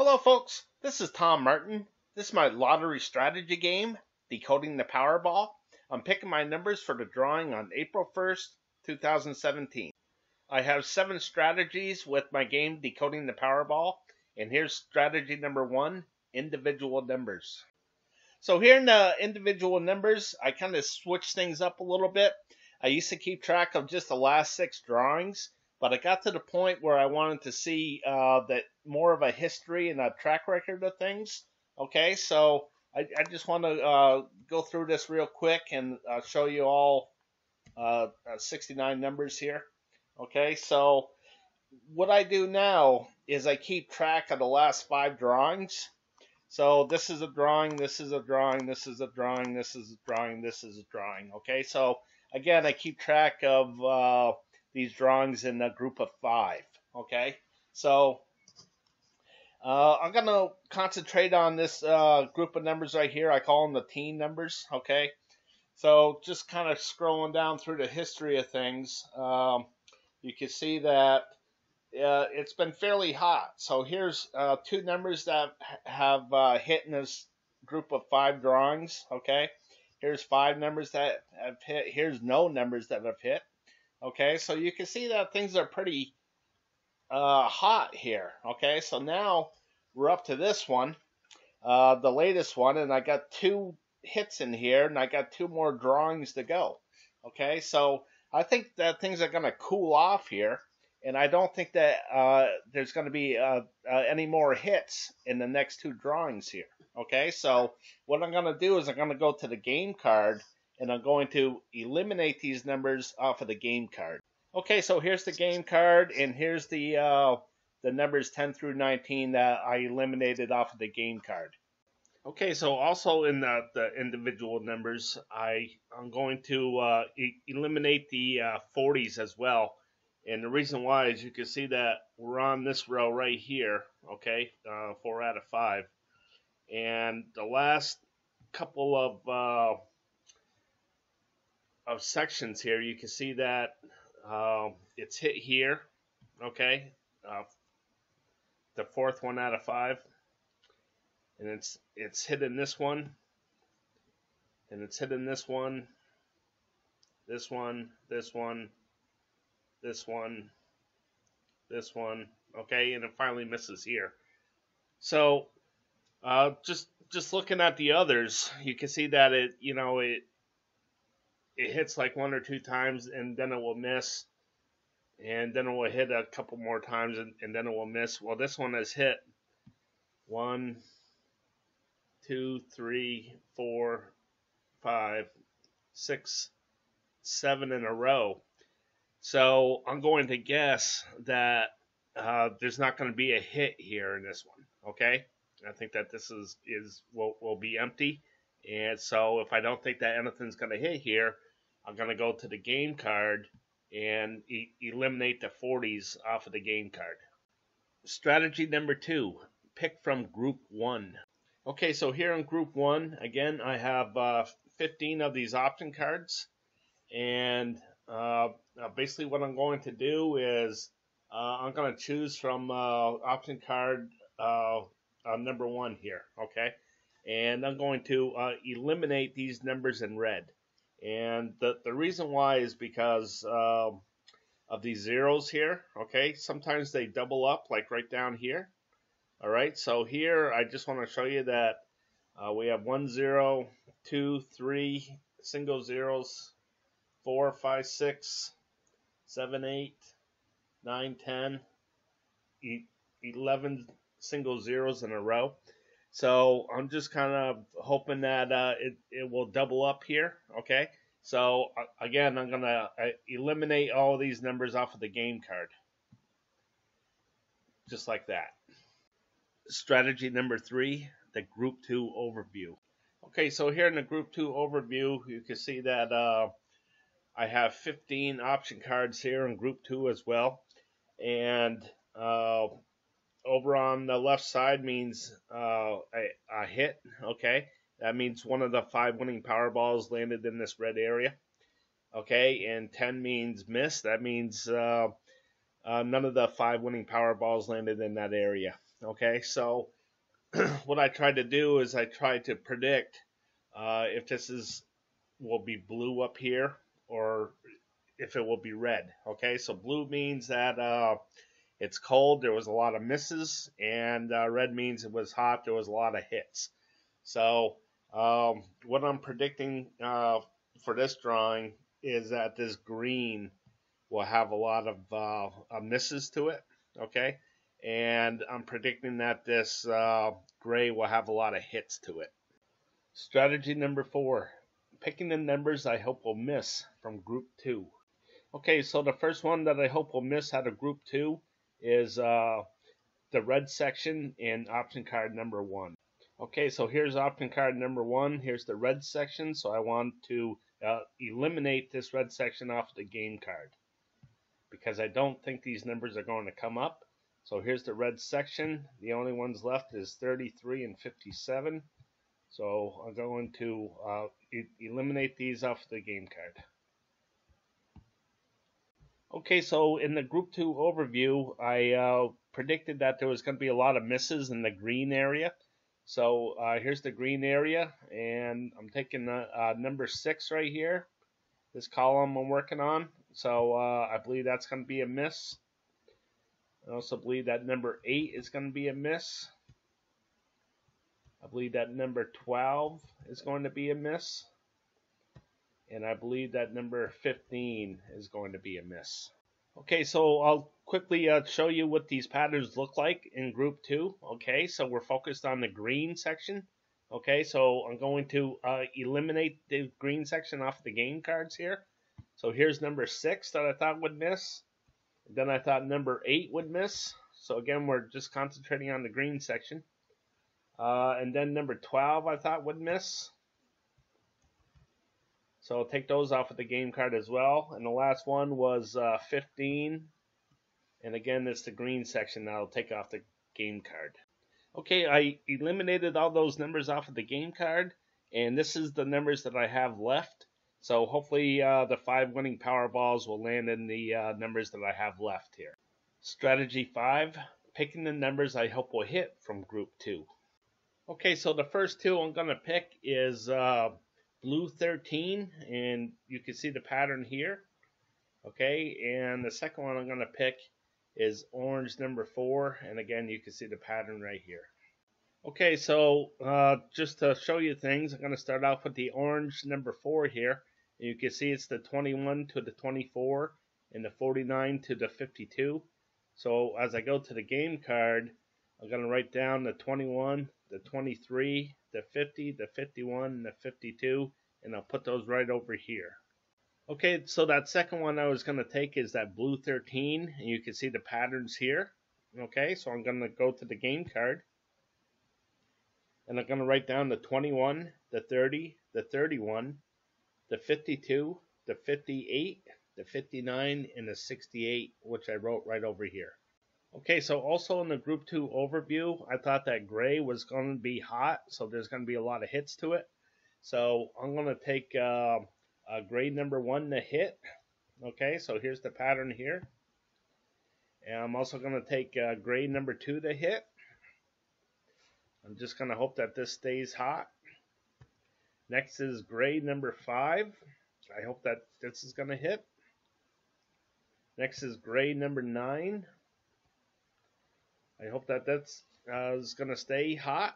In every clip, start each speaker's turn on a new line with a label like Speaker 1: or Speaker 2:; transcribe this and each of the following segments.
Speaker 1: Hello folks, this is Tom Martin. This is my lottery strategy game, Decoding the Powerball. I'm picking my numbers for the drawing on April 1st, 2017. I have 7 strategies with my game, Decoding the Powerball. And here's strategy number 1, individual numbers. So here in the individual numbers, I kind of switched things up a little bit. I used to keep track of just the last 6 drawings. But I got to the point where I wanted to see that more of a history and a track record of things. Okay, so I just want to go through this real quick and show you all 69 numbers here. Okay, so what I do now is I keep track of the last 5 drawings. So this is a drawing, this is a drawing, this is a drawing, this is a drawing, this is a drawing. Okay, so again, I keep track of these drawings in a group of 5. Okay, so I'm gonna concentrate on this group of numbers right here. I call them the teen numbers. Okay, so just kind of scrolling down through the history of things, you can see that it's been fairly hot. So here's 2 numbers that have hit in this group of 5 drawings. Okay, here's 5 numbers that have hit. Here's no numbers that have hit. Okay, so you can see that things are pretty hot here. Okay, so now we're up to this one, the latest one, and I got 2 hits in here, and I got 2 more drawings to go. Okay, so I think that things are going to cool off here, and I don't think that there's going to be any more hits in the next 2 drawings here. Okay, so what I'm going to do is I'm going to go to the game card, and I'm going to eliminate these numbers off of the game card. Okay, so here's the game card, and here's the numbers 10 through 19 that I eliminated off of the game card. Okay, so also in the individual numbers, I'm going to eliminate the 40s as well. And the reason why is you can see that we're on this row right here, okay, 4 out of 5. And the last couple of sections here, you can see that it's hit here, okay, the 4th one out of 5, and it's hit in this one, and it's hit in this one, this one, this one, this one, this one, okay, and it finally misses here. So just looking at the others, you can see that it hits like 1 or 2 times, and then it will miss, and then it will hit a couple more times, and then it will miss. Well, this one has hit 1, 2, 3, 4, 5, 6, 7 in a row. So I'm going to guess that there's not going to be a hit here in this one. Okay, I think that this will be empty, and so if I don't think that anything's going to hit here, I'm going to go to the game card and eliminate the 40s off of the game card. Strategy number 2, pick from group 1. Okay, so here in group 1, again, I have 15 of these option cards, and basically what I'm going to do is I'm going to choose from option card number 1 here, okay? And I'm going to eliminate these numbers in red. And the reason why is because of these zeros here, okay? Sometimes they double up, like right down here. All right, so here I just want to show you that we have 1 0, 2, 3 single zeros, 4, 5, 6, 7, 8, 9, 10, 11 single zeros in a row. So I'm just kind of hoping that it will double up here, okay? So again, I'm going to eliminate all of these numbers off of the game card. Just like that. Strategy number 3, the group 2 overview. Okay, so here in the group 2 overview, you can see that I have 15 option cards here in group 2 as well. And over on the left side means a hit, okay? That means one of the 5 winning Powerballs landed in this red area, okay? And 10 means miss. That means none of the 5 winning Powerballs landed in that area. Okay, so what I tried to do is I tried to predict if will be blue up here or if it will be red. Okay, so blue means that it's cold, there was a lot of misses, and red means it was hot, there was a lot of hits. So what I'm predicting for this drawing is that this green will have a lot of misses to it. Okay, and I'm predicting that this gray will have a lot of hits to it. Strategy number 4, picking the numbers I hope will miss from group 2. Okay, so the first one that I hope will miss out of group 2 is the red section in option card number 1. Okay, so here's option card number 1. Here's the red section, so I want to eliminate this red section off the game card because I don't think these numbers are going to come up. So here's the red section. The only ones left is 33 and 57. So I'm going to eliminate these off the game card. Okay, so in the Group 2 overview, I predicted that there was going to be a lot of misses in the green area. So here's the green area, and I'm taking number 6 right here, this column I'm working on. So I believe that's going to be a miss. I also believe that number 8 is going to be a miss. I believe that number 12 is going to be a miss. And I believe that number 15 is going to be a miss. Okay, so I'll quickly show you what these patterns look like in group 2. Okay, so we're focused on the green section. Okay, so I'm going to eliminate the green section off the game cards here. So here's number 6 that I thought would miss. Then I thought number 8 would miss. So again, we're just concentrating on the green section. And then number 12 I thought would miss. So I'll take those off of the game card as well. And the last one was 15. And again, it's the green section that I'll take off the game card. Okay, I eliminated all those numbers off of the game card. And this is the numbers that I have left. So hopefully the 5 winning Powerballs will land in the numbers that I have left here. Strategy 5, picking the numbers I hope will hit from Group 2. Okay, so the first 2 I'm going to pick is blue 13, and you can see the pattern here. Okay, and the second one I'm going to pick is orange number 4, and again you can see the pattern right here. Okay, so just to show you things, I'm going to start off with the orange number 4 here. And you can see it's the 21 to the 24 and the 49 to the 52. So as I go to the game card, I'm going to write down the 21, the 23, the 50, the 51, and the 52, and I'll put those right over here. Okay, so that second one I was going to take is that blue 13, and you can see the patterns here. Okay, so I'm going to go to the game card, and I'm going to write down the 21, the 30, the 31, the 52, the 58, the 59, and the 68, which I wrote right over here. Okay, so also in the Group 2 overview, I thought that gray was going to be hot, so there's going to be a lot of hits to it. So I'm going to take gray number 1 to hit. Okay, so here's the pattern here. And I'm also going to take gray number 2 to hit. I'm just going to hope that this stays hot. Next is gray number 5. I hope that this is going to hit. Next is gray number 9. I hope that that's is going to stay hot.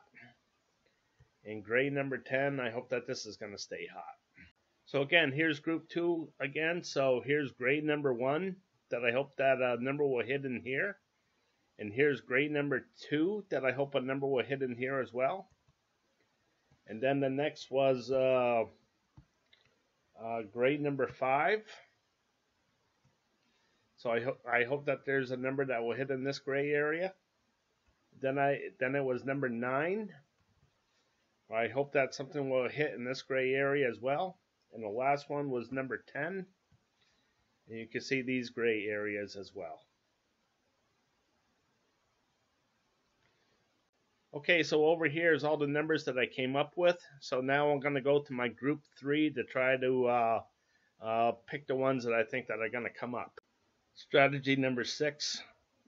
Speaker 1: And gray number 10, I hope that this is going to stay hot. So again, here's Group 2 again. So here's gray number 1 that I hope that number will hit in here. And here's gray number 2 that I hope a number will hit in here as well. And then the next was gray number 5. So I hope that there's a number that will hit in this gray area. Then it was number 9. I hope that something will hit in this gray area as well. And the last one was number 10. And you can see these gray areas as well. Okay, so over here is all the numbers that I came up with. So now I'm going to go to my Group 3 to try to pick the ones that I think that are going to come up. Strategy number 6,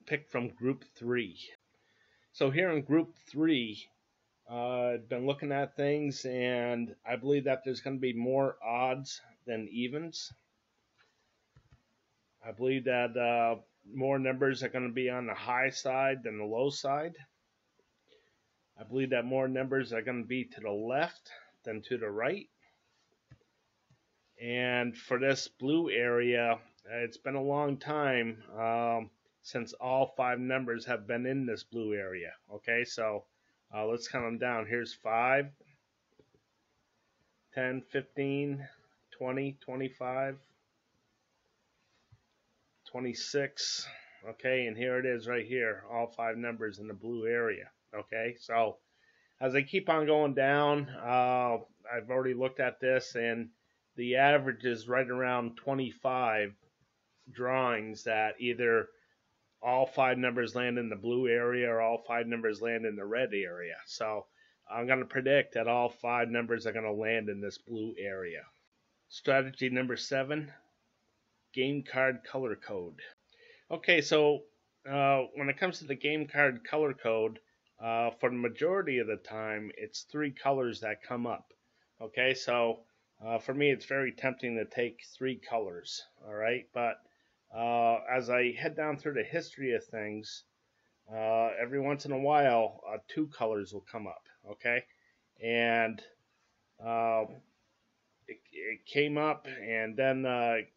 Speaker 1: pick from Group 3. So here in group 3, I've been looking at things, and I believe that there's going to be more odds than evens. I believe that more numbers are going to be on the high side than the low side. I believe that more numbers are going to be to the left than to the right. And for this blue area, it's been a long time since all 5 numbers have been in this blue area. Okay, so let's count them down. Here's 5, 10, 15, 20, 25, 26. Okay, and here it is right here, all 5 numbers in the blue area. Okay, so as I keep on going down, I've already looked at this, and the average is right around 25 drawings that either all 5 numbers land in the blue area or all 5 numbers land in the red area. So I'm going to predict that all 5 numbers are going to land in this blue area. Strategy number 7, game card color code. Okay, so when it comes to the game card color code, for the majority of the time, it's 3 colors that come up. Okay, so for me, it's very tempting to take 3 colors. All right, but as I head down through the history of things, every once in a while, 2 colors will come up. Okay, and it came up, and then it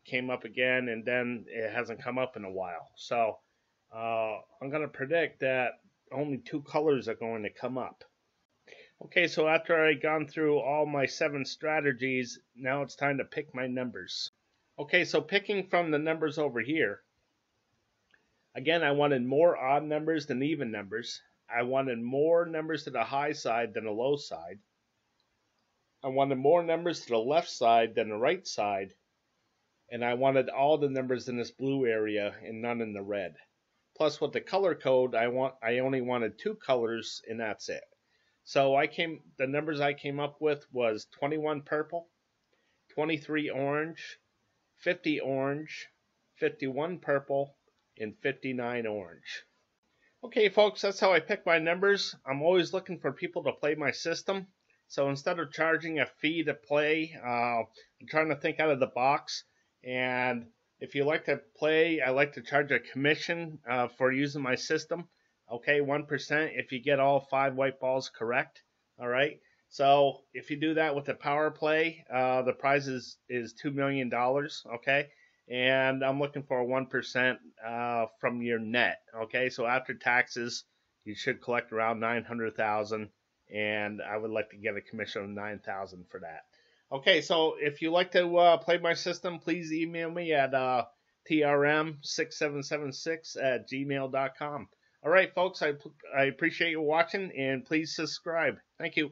Speaker 1: came up again, and then it hasn't come up in a while. So I'm going to predict that only 2 colors are going to come up. Okay, so after I've gone through all my 7 strategies, now it's time to pick my numbers. Okay, so picking from the numbers over here, again, I wanted more odd numbers than even numbers. I wanted more numbers to the high side than the low side. I wanted more numbers to the left side than the right side. And I wanted all the numbers in this blue area and none in the red. Plus, with the color code, I only wanted 2 colors, and that's it. So the numbers I came up with was 21 purple, 23 orange, 50 orange, 51 purple, and 59 orange. Okay, folks, that's how I pick my numbers. I'm always looking for people to play my system. So instead of charging a fee to play, I'm trying to think out of the box. And if you like to play, I like to charge a commission for using my system. Okay, 1% if you get all 5 white balls correct. All right. So if you do that with the power play, the prize is $2 million. Okay. And I'm looking for a 1% from your net. Okay. So after taxes, you should collect around $900,000. And I would like to get a commission of $9,000 for that. Okay, so if you like to play my system, please email me at trm6776@gmail.com. All right, folks, I appreciate you watching, and please subscribe. Thank you.